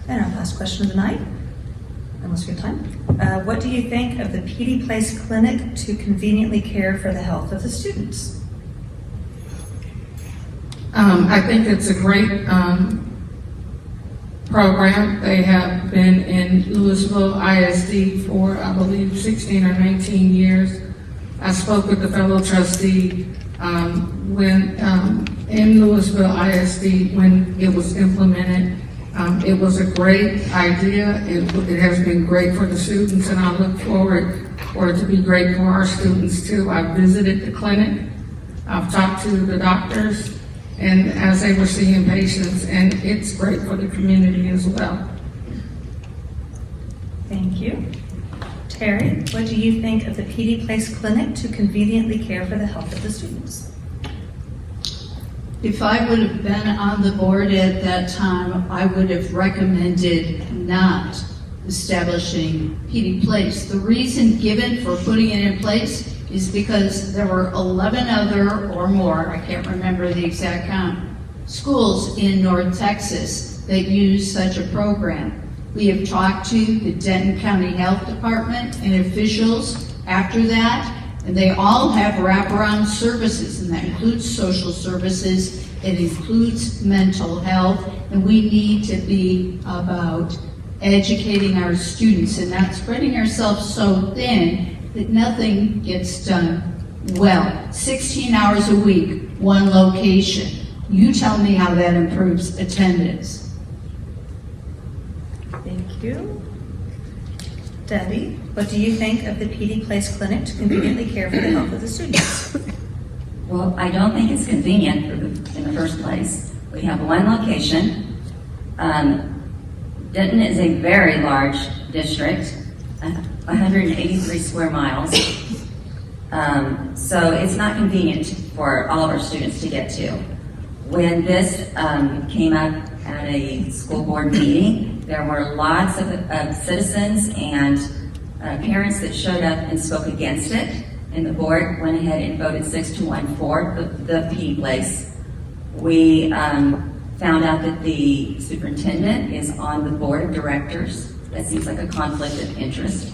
And our last question of the night, almost good time. What do you think of the PD Place Clinic to conveniently care for the health of the students? I think it's a great program. They have been in Louisville ISD for, I believe, 16 or 19 years. I spoke with the fellow trustee when in Louisville ISD when it was implemented. It was a great idea. It has been great for the students, and I look forward for it to be great for our students too. I visited the clinic. I've talked to the doctors, and as they were seeing patients, and it's great for the community as well. Thank you. Terry, what do you think of the PD Place Clinic to conveniently care for the health of the students? If I would have been on the board at that time, I would have recommended not establishing PD Place. The reason given for putting it in place is because there were 11 other or more, I can't remember the exact count, schools in North Texas that use such a program. We have talked to the Denton County Health Department and officials after that, and they all have wraparound services, and that includes social services, it includes mental health, and we need to be about educating our students and not spreading ourselves so thin that nothing gets done well. 16 hours a week, one location. You tell me how that improves attendance. Thank you. Debbie, what do you think of the PD Place Clinic to conveniently care for the health of the students? Well, I don't think it's convenient in the first place. We have one location. Denton is a very large district, 183 square miles. So it's not convenient for all of our students to get to. When this came up at a school board meeting, there were lots of citizens and parents that showed up and spoke against it, and the board went ahead and voted 6-1 for the PD Place. We found out that the superintendent is on the board of directors. That seems like a conflict of interest.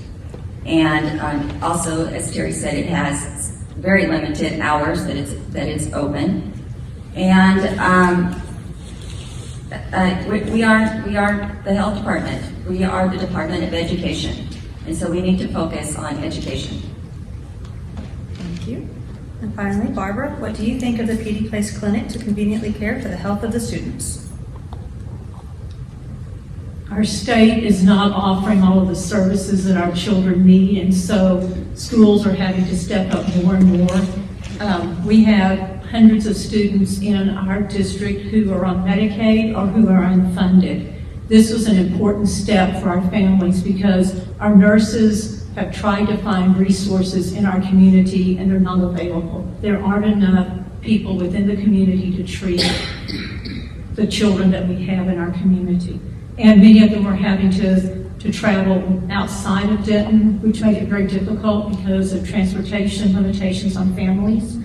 And also, as Terry said, it has very limited hours that it's open. And we are the health department. We are the Department of Education. And so we need to focus on education. Thank you. And finally, Barbara, what do you think of the PD Place Clinic to conveniently care for the health of the students? Our state is not offering all of the services that our children need, and so schools are having to step up more and more. We have hundreds of students in our district who are on Medicaid or who are unfunded. This was an important step for our families because our nurses have tried to find resources in our community and they're not available. There aren't enough people within the community to treat the children that we have in our community. And many of them are having to travel outside of Denton, which made it very difficult because of transportation limitations on families.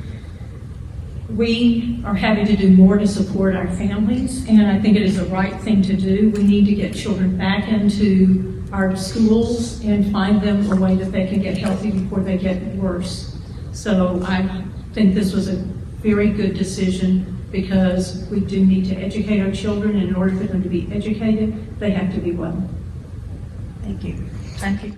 We are having to do more to support our families, and I think it is the right thing to do. We need to get children back into our schools and find them a way that they can get healthy before they get worse. So I think this was a very good decision because we do need to educate our children, and in order for them to be educated, they have to be well. Thank you. Thank you.